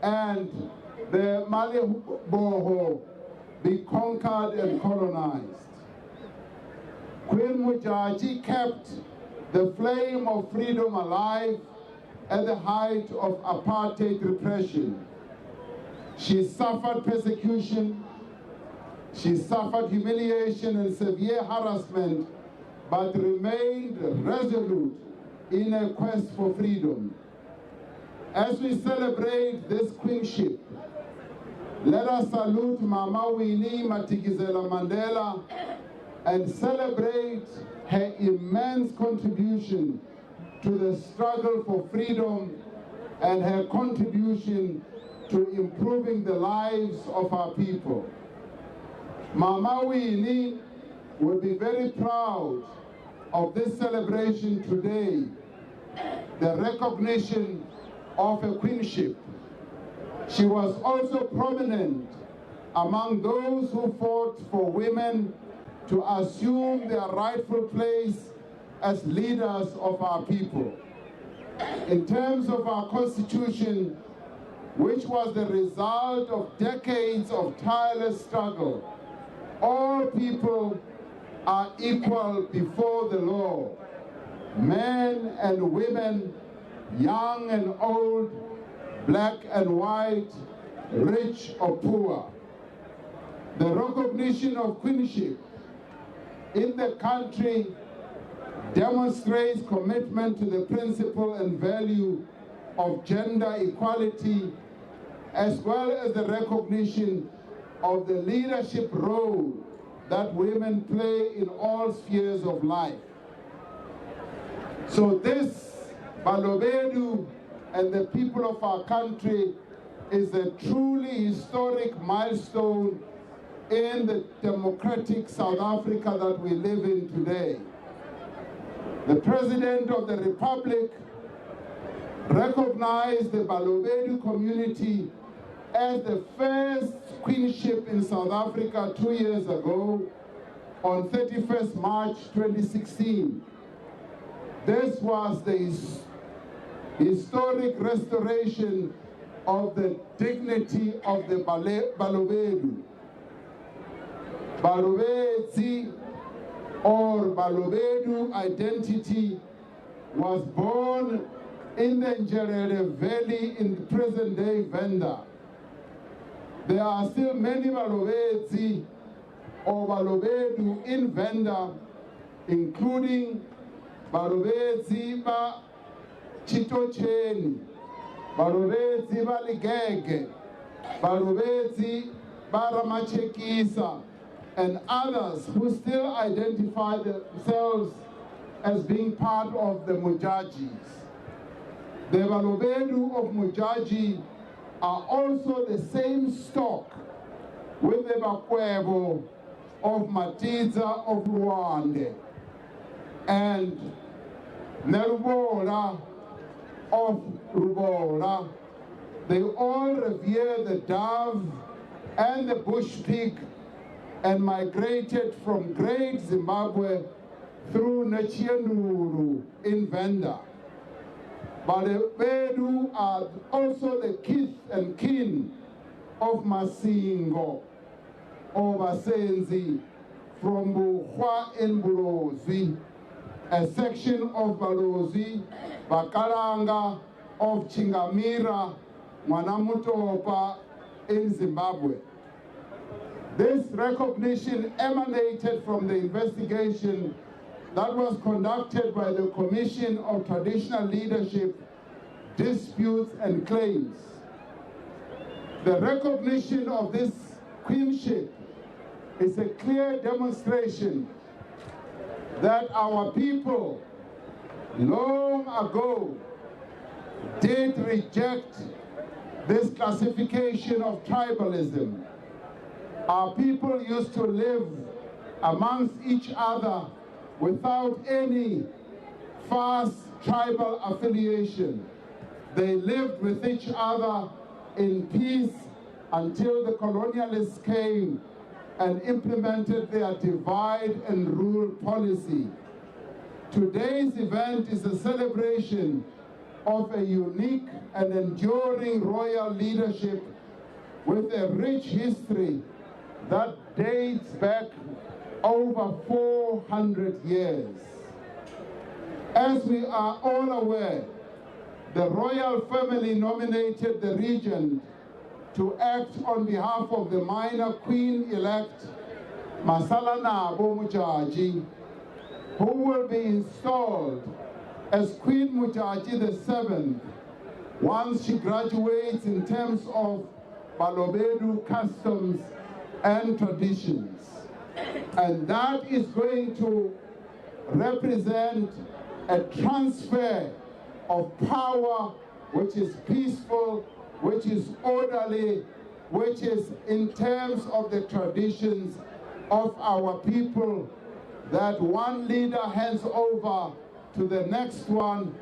and the Maliboho be conquered and colonized. Queen Modjadji kept the flame of freedom alive at the height of apartheid repression. She suffered persecution, she suffered humiliation and severe harassment, but remained resolute in a quest for freedom. As we celebrate this queenship, let us salute Mama Winnie Madikizela Mandela and celebrate her immense contribution to the struggle for freedom and her contribution to improving the lives of our people. Mama Winnie will be very proud of this celebration today, the recognition of a queenship. She was also prominent among those who fought for women to assume their rightful place as leaders of our people. In terms of our Constitution, which was the result of decades of tireless struggle, all people are equal before the law, men and women, young and old, black and white, rich or poor. The recognition of queenship in the country demonstrates commitment to the principle and value of gender equality, as well as the recognition of the leadership role that women play in all spheres of life. So this Balobedu and the people of our country is a truly historic milestone in the democratic South Africa that we live in today. The President of the Republic recognized the Balobedu community as the first queenship in South Africa 2 years ago on 31st March 2016. This was the historic restoration of the dignity of the Balobedu. Balobedi or Balobedu identity was born in the Njerere Valley in the present-day Venda. There are still many Balobedi or Balobedu in Venda, including Balobedi ba Chitocheni, Balobedi ba Ligege, Balobedi ba Ramachekisa, and others who still identify themselves as being part of the Modjadjis. The Balobedu of Modjadji are also the same stock with the Bakwebo of Matiza of Rwanda and Nerubola of Rubola. They all revere the dove and the bush pig and migrated from Great Zimbabwe through Nachienduru in Venda. Balobedu are also the kith and kin of Masingo or Basenzi from Buhwa in Bulozi, a section of Balozi, Bakalanga of Chingamira, Mwanamutopa in Zimbabwe. This recognition emanated from the investigation that was conducted by the Commission of Traditional Leadership, Disputes and Claims. The recognition of this queenship is a clear demonstration that our people long ago did reject this classification of tribalism. Our people used to live amongst each other without any fast tribal affiliation. They lived with each other in peace until the colonialists came and implemented their divide and rule policy. Today's event is a celebration of a unique and enduring royal leadership with a rich history that dates back over 400 years. As we are all aware, the royal family nominated the regent to act on behalf of the minor queen-elect Masalanabo Modjadji, who will be installed as Queen Modjadji VII once she graduates in terms of Balobedu customs and traditions. And that is going to represent a transfer of power which is peaceful, which is orderly, which is in terms of the traditions of our people, that one leader hands over to the next one,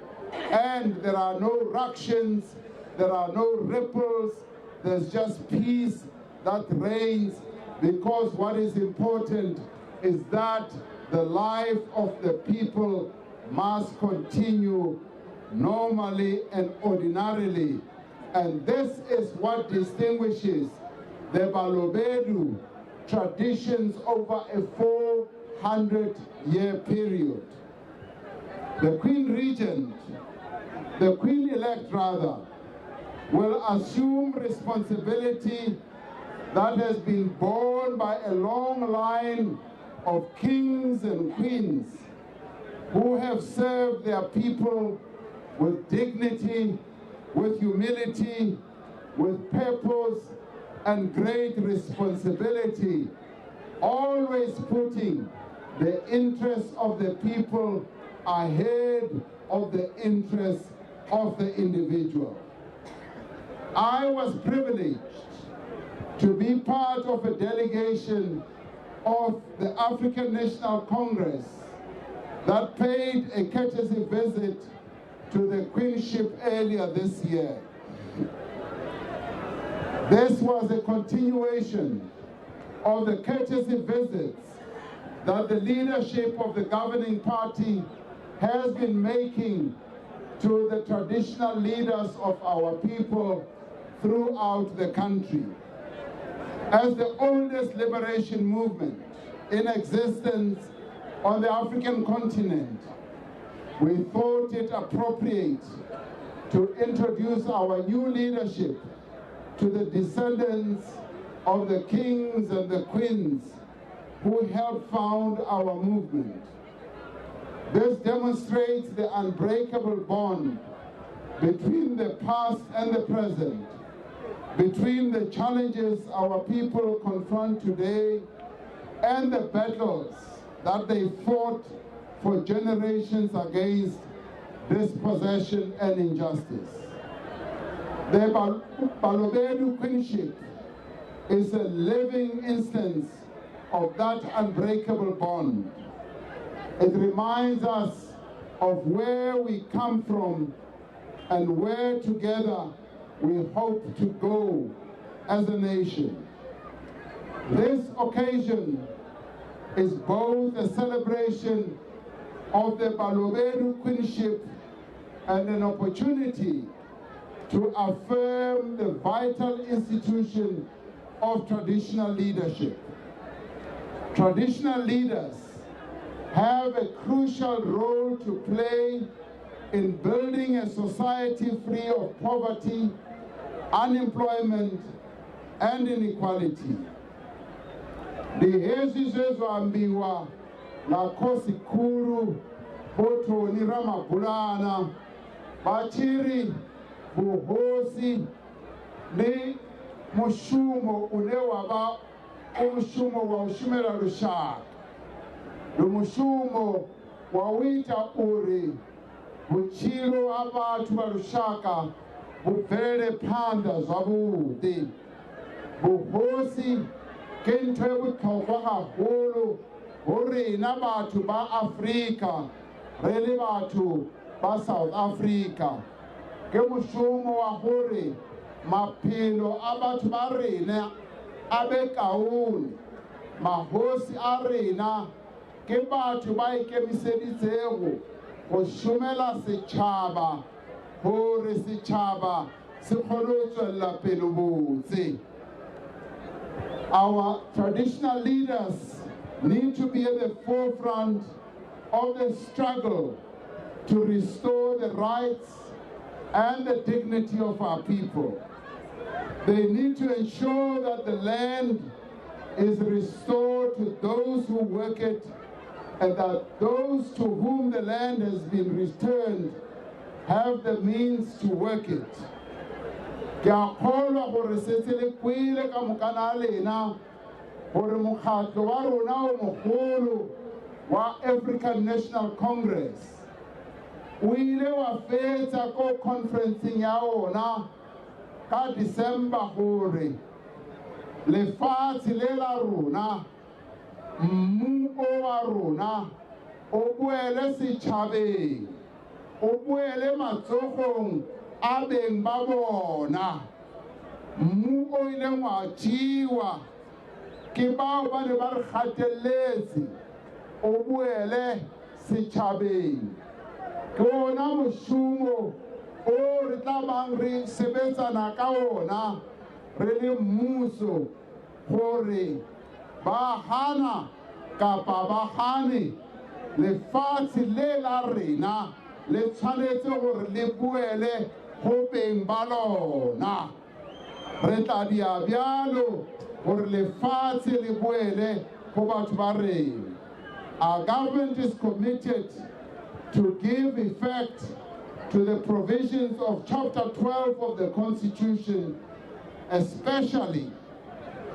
and there are no ructions, there are no ripples, there's just peace that reigns, because what is important is that the life of the people must continue normally and ordinarily. And this is what distinguishes the Balobedu traditions over a 400-year period. The Queen Regent, the Queen-elect rather, will assume responsibility that has been borne by a long line of kings and queens who have served their people with dignity, with humility, with purpose, and great responsibility, always putting the interests of the people ahead of the interests of the individual. I was privileged to be part of a delegation of the African National Congress that paid a courtesy visit to the Queenship earlier this year. This was a continuation of the courtesy visits that the leadership of the governing party has been making to the traditional leaders of our people throughout the country. As the oldest liberation movement in existence on the African continent, we thought it appropriate to introduce our new leadership to the descendants of the kings and the queens who helped found our movement. This demonstrates the unbreakable bond between the past and the present, between the challenges our people confront today and the battles that they fought for generations against dispossession and injustice. The Balobedu Queenship is a living instance of that unbreakable bond. It reminds us of where we come from and where together we hope to go as a nation. This occasion is both a celebration of the Balobedu Queenship and an opportunity to affirm the vital institution of traditional leadership. Traditional leaders have a crucial role to play in building a society free of poverty, unemployment, and inequality. Ambiwa la kosi kuru boto ni ramabulana bachiri buhosi ni mushumo unewa umushumo wa ushumela lushaka umushumo wa wita uri buchilo abantu balushaka buvele panda zabude buhosi kentwe buthokwa haholo hore na batho ba Afrika re le batho ba South Africa ke mushumo wa hore maphelo a batho ba rena a be kaone mahosi a rena ke batho ba ikemiseditsego go šomela setšhaba hore setjhaba se kgone ho tswella pele botse. Our traditional leaders need to be at the forefront of the struggle to restore the rights and the dignity of our people. They need to ensure that the land is restored to those who work it, and that those to whom the land has been returned have the means to work it. Ke a kgolwa gore setse le kwele ka mokana lena gore mokgatlo wa rona o mogolo wa African National Congress o ile wa fetsa ko conferenceng ya ona ka December gore lefatshe le la rona mmu o wa rona o boele setjhabeng o boele matsogong a beng ba bona. Mmu o ile wa tšewa ke bao ba ne ba re gatelletse o boele setjhabeng. Ke ona mošomo o re tla bang re sebetsana ka ona re le mmuso gore ba hana kapa ba gane lefatshe le la rena le tshwanetse gore le boele go beng ba lona. Re tla dia bjalo gore lefatshe le boele go batho ba rena. Our government is committed to give effect to the provisions of Chapter 12 of the Constitution, especially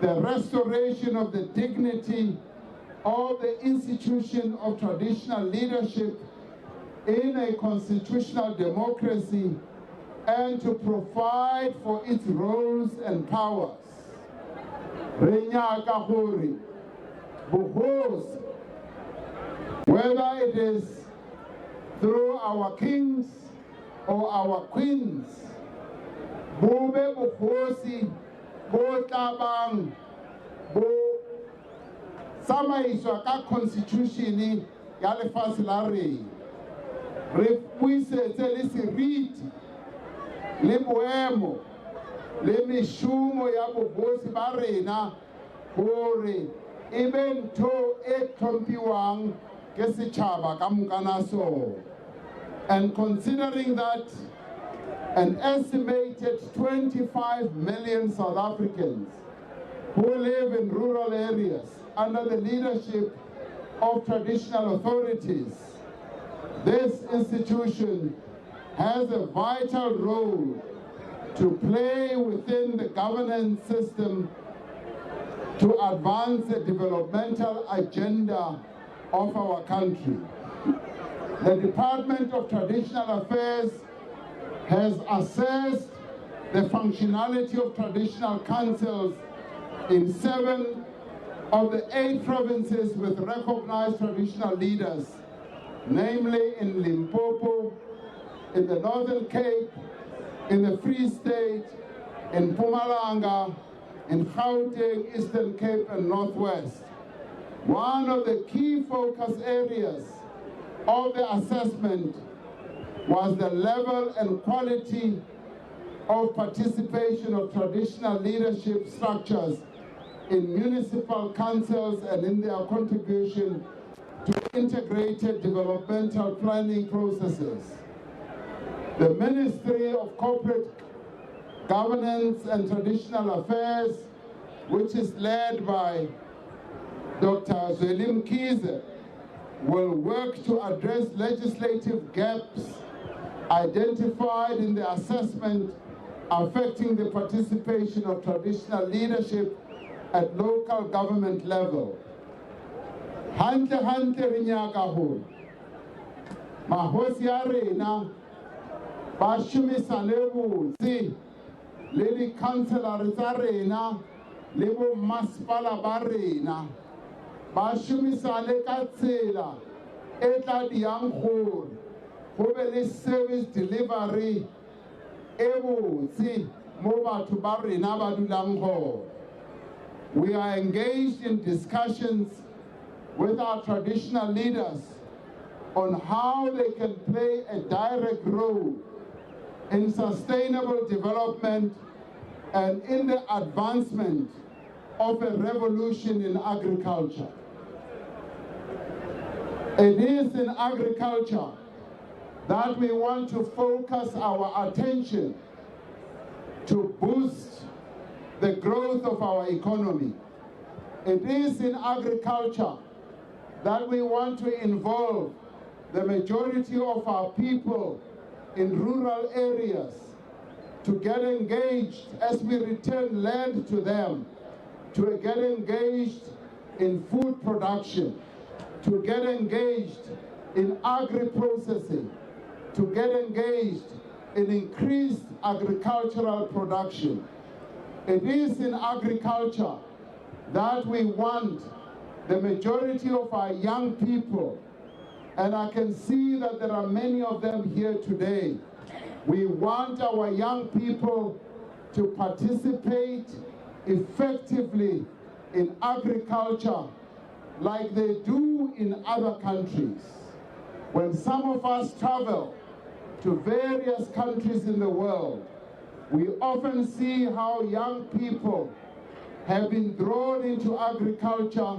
the restoration of the dignity of the institution of traditional leadership in a constitutional democracy, and to provide for its roles and powers. Whether it is through our kings or our queens, Bube Bukhosi, Bo Tabang, Bo Samaiswa ka constitution ya lefatshe la rena. Re puisetse le seriti le boemo le mešomo ya bogosi ba rena gore e be ntho e tlhomphiwang ke setšhaba ka mokana sona. And considering that an estimated 25 million South Africans who live in rural areas under the leadership of traditional authorities, this institution has a vital role to play within the governance system to advance the developmental agenda of our country. The Department of Traditional Affairs has assessed the functionality of traditional councils in 7 of the 8 provinces with recognized traditional leaders, namely in Limpopo, in the Northern Cape, in the Free State, in Mpumalanga, in Gauteng, Eastern Cape, and Northwest. One of the key focus areas of the assessment was the level and quality of participation of traditional leadership structures in municipal councils and in their contribution to integrated developmental planning processes. The Ministry of Corporate Governance and Traditional Affairs, which is led by Dr. Zwelim Kize, will work to address legislative gaps identified in the assessment affecting the participation of traditional leadership at local government level. Hantle re nyaka hore mahosi a rena ba shumisane botse le di-councillor tsa rena le bo masepala ba rena ba shumisane ka tsela e tla diang gore go be le service delivery e botse mo batho ba rena ba dulang gone. We are engaged in discussions with our traditional leaders on how they can play a direct role in sustainable development and in the advancement of a revolution in agriculture. It is in agriculture that we want to focus our attention to boost the growth of our economy. It is in agriculture that we want to involve the majority of our people in rural areas to get engaged as we return land to them, to get engaged in food production, to get engaged in agri-processing, to get engaged in increased agricultural production. It is in agriculture that we want the majority of our young people, and I can see that there are many of them here today. We want our young people to participate effectively in agriculture like they do in other countries. When some of us travel to various countries in the world, we often see how young people have been drawn into agriculture,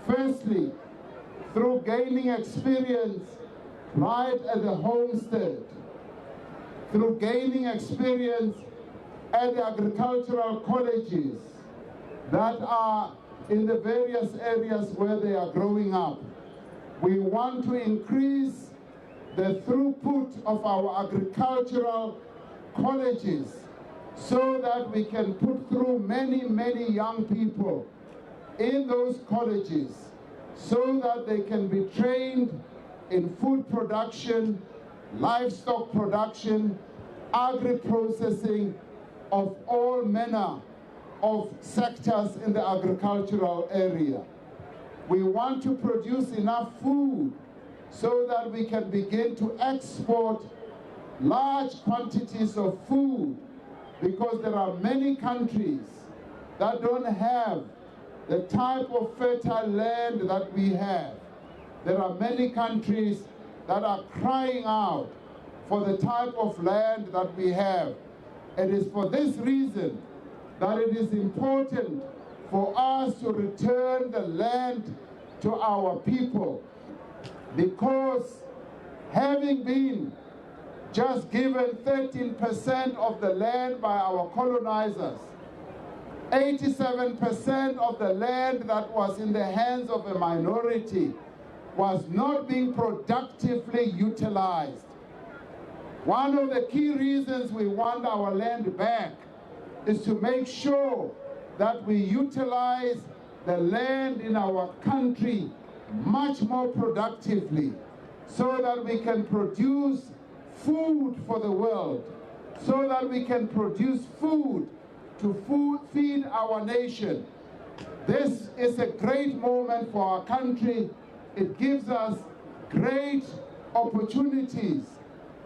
firstly, through gaining experience right at the homestead, through gaining experience at the agricultural colleges that are in the various areas where they are growing up. We want to increase the throughput of our agricultural colleges so that we can put through many, many young people in those colleges so that they can be trained in food production, livestock production, agri-processing of all manner of sectors in the agricultural area. We want to produce enough food so that we can begin to export large quantities of food, because there are many countries that don't have the type of fertile land that we have. There are many countries that are crying out for the type of land that we have. It is for this reason that it is important for us to return the land to our people, because having been just given 13% of the land by our colonizers, 87% of the land that was in the hands of a minority was not being productively utilized. One of the key reasons we want our land back is to make sure that we utilize the land in our country much more productively, so that we can produce food for the world, so that we can produce food to feed our nation. This is a great moment for our country. It gives us great opportunities,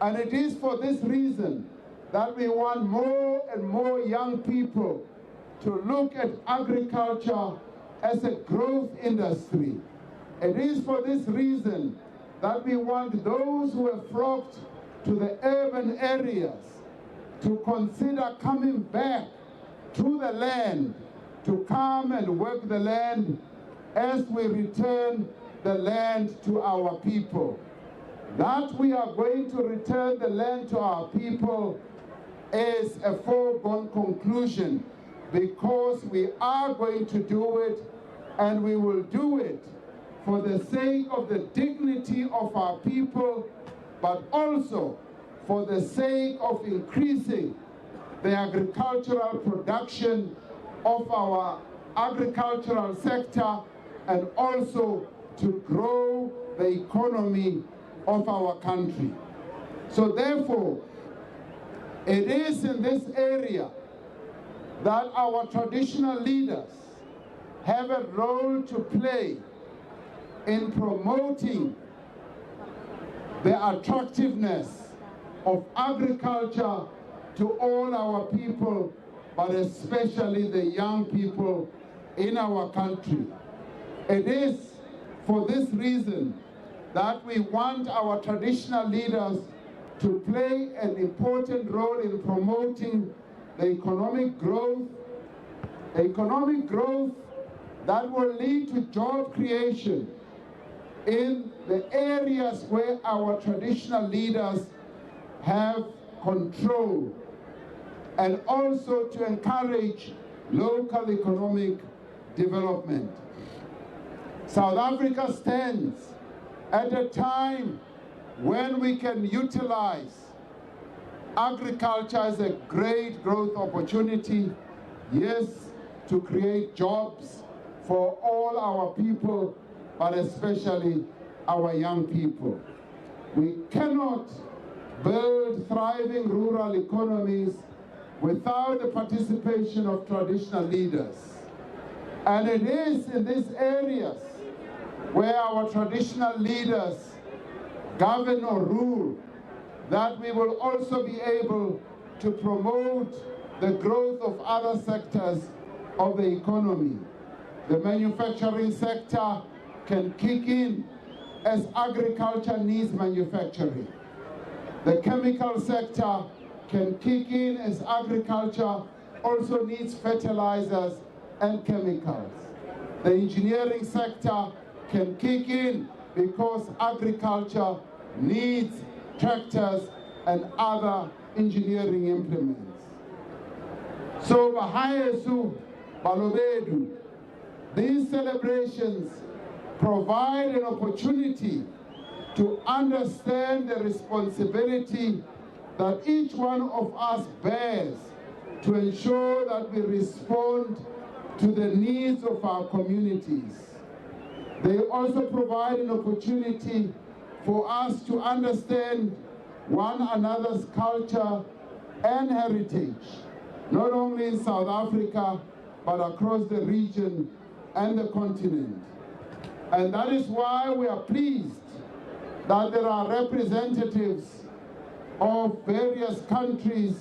and it is for this reason that we want more and more young people to look at agriculture as a growth industry. It is for this reason that we want those who have flocked to the urban areas to consider coming back to the land, to come and work the land as we return the land to our people. That we are going to return the land to our people is a foregone conclusion, because we are going to do it, and we will do it for the sake of the dignity of our people, but also for the sake of increasing the agricultural production of our agricultural sector, and also to grow the economy of our country. So therefore, it is in this area that our traditional leaders have a role to play in promoting the attractiveness of agriculture to all our people, but especially the young people in our country. It is for this reason that we want our traditional leaders to play an important role in promoting the economic growth that will lead to job creation in the areas where our traditional leaders have control, and also to encourage local economic development. South Africa stands at a time when we can utilize agriculture as a great growth opportunity, yes, to create jobs for all our people, but especially our young people. We cannot build thriving rural economies without the participation of traditional leaders. And it is in these areas where our traditional leaders govern or rule that we will also be able to promote the growth of other sectors of the economy. The manufacturing sector can kick in as agriculture needs manufacturing. The chemical sector can kick in as agriculture also needs fertilizers and chemicals. The engineering sector can kick in because agriculture needs tractors and other engineering implements. So Bahayesu, Balobedu, these celebrations provide an opportunity to understand the responsibility that each one of us bears to ensure that we respond to the needs of our communities. They also provide an opportunity for us to understand one another's culture and heritage, not only in South Africa, but across the region and the continent. And that is why we are pleased that there are representatives of various countries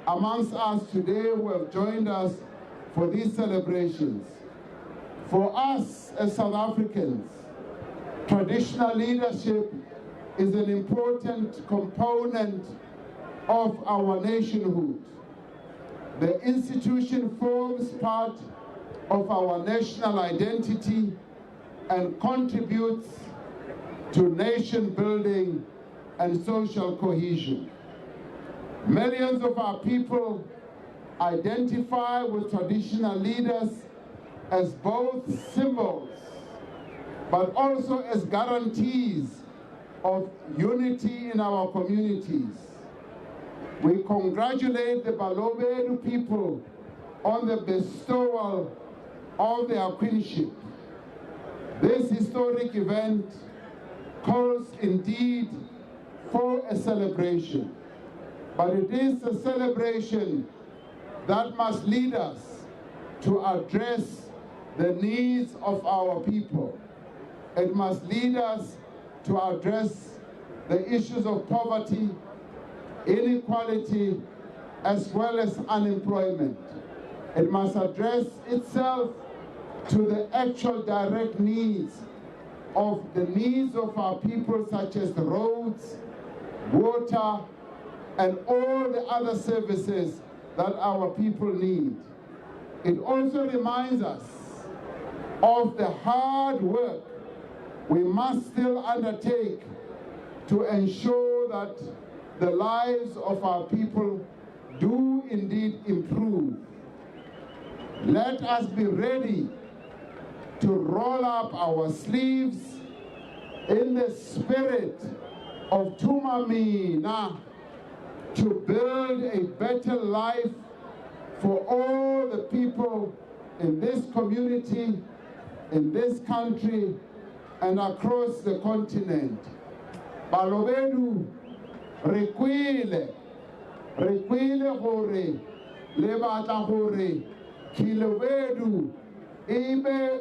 amongst us today who have joined us for these celebrations. For us as South Africans, traditional leadership is an important component of our nationhood. The institution forms part of our national identity and contributes to nation building and social cohesion. Millions of our people identify with traditional leaders as both symbols, but also as guarantees of unity in our communities. We congratulate the Balobedu people on the bestowal of their queenship. This historic event calls indeed for a celebration, but it is a celebration that must lead us to address the needs of our people. It must lead us to address the issues of poverty, inequality, as well as unemployment. It must address itself to the actual direct needs of our people, such as the roads, water, and all the other services that our people need. It also reminds us of the hard work we must still undertake to ensure that the lives of our people do indeed improve. Let us be ready to roll up our sleeves in the spirit of Tumamina to build a better life for all the people in this community, in this country, and across the continent. Balobedu, rekwile gore, le batla gore, Kilobedu, ibe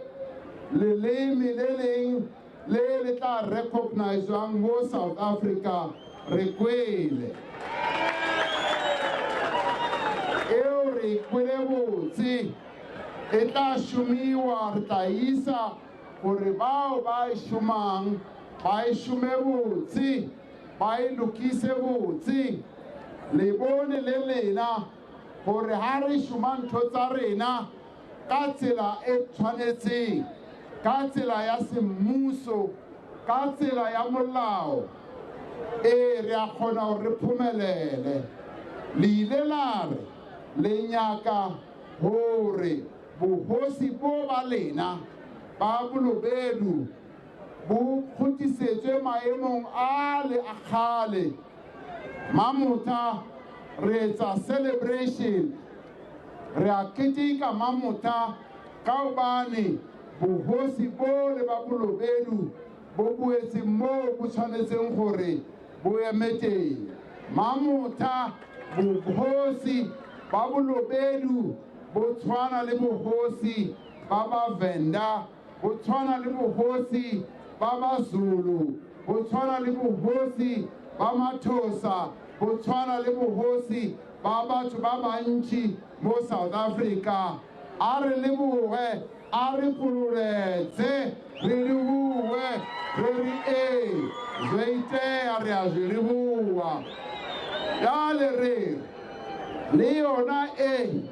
lelemi leleng le tla recognizwang mo South Africa, rekwile. Eo rekwile botse, e tla šomiwa re tla isa gore bao ba e šomang ba e šome botse ba e lokise botse le bone le lena gore ha re šoma ntho tsa rena ka tsela e tshwanetseng ka tsela ya semmuso ka tsela ya molao re a kgona gore re phumelele le ile la re le nyaka gore bohosi bo ba lena ba Balobedu bo kgutlisetswe maemong a le a kgale mamotha re etsa celebration re a keteka mamotha ka hobane bohosi bo le ba Balobedu bo boetse mo bo tshwanetseng gore bo emete mamotha bohosi ba Balobedu bo tshwana le bohosi ba ba Venda bo tshwana le bohosi ba ba Zulu bo tshwana le bohosi ba Mathosa bo tshwana le bohosi ba batho ba bantši mo South Africa a re leboge a re pululetse re leboge re re zweite re a leboga ya le re le yona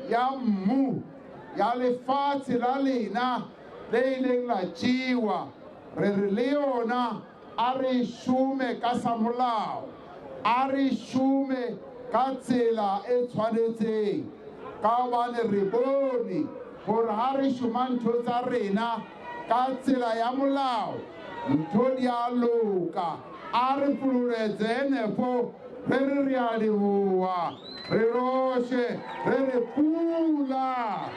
ya mmu ya lefatshe la lena le ileng la tšewa re re le yona a re šome ka sa molao a re šome ka tsela e tshwanetseng ka gobane re bone gore ha re šoma ntho tsa rena ka tsela ya molao ntho di a loka a re pululetse nepo re re re a leboa re roše re re pula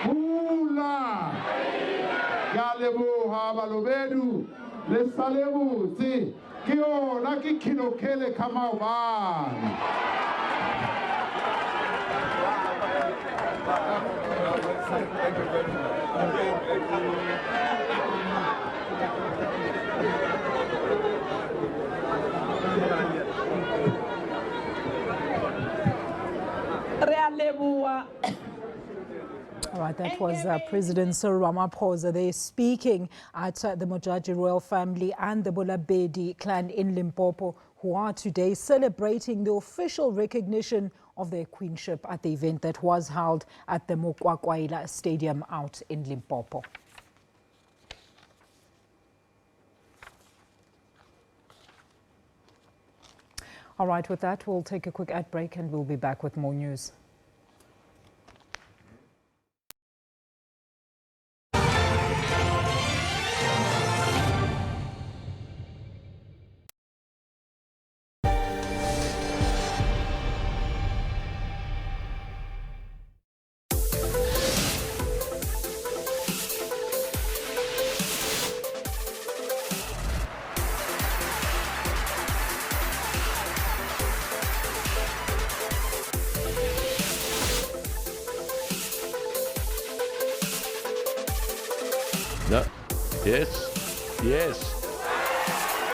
pula ya leboga Balobedu le sa le botse ke yona ke khinokele ka maobane All right, that was President Cyril Ramaphosa there speaking at the Modjadji Royal Family and the Balobedu Clan in Limpopo, who are today celebrating the official recognition of their queenship at the event that was held at the Mokwakwaila Stadium out in Limpopo. All right, with that, we'll take a quick ad break and we'll be back with more news. No. Yes.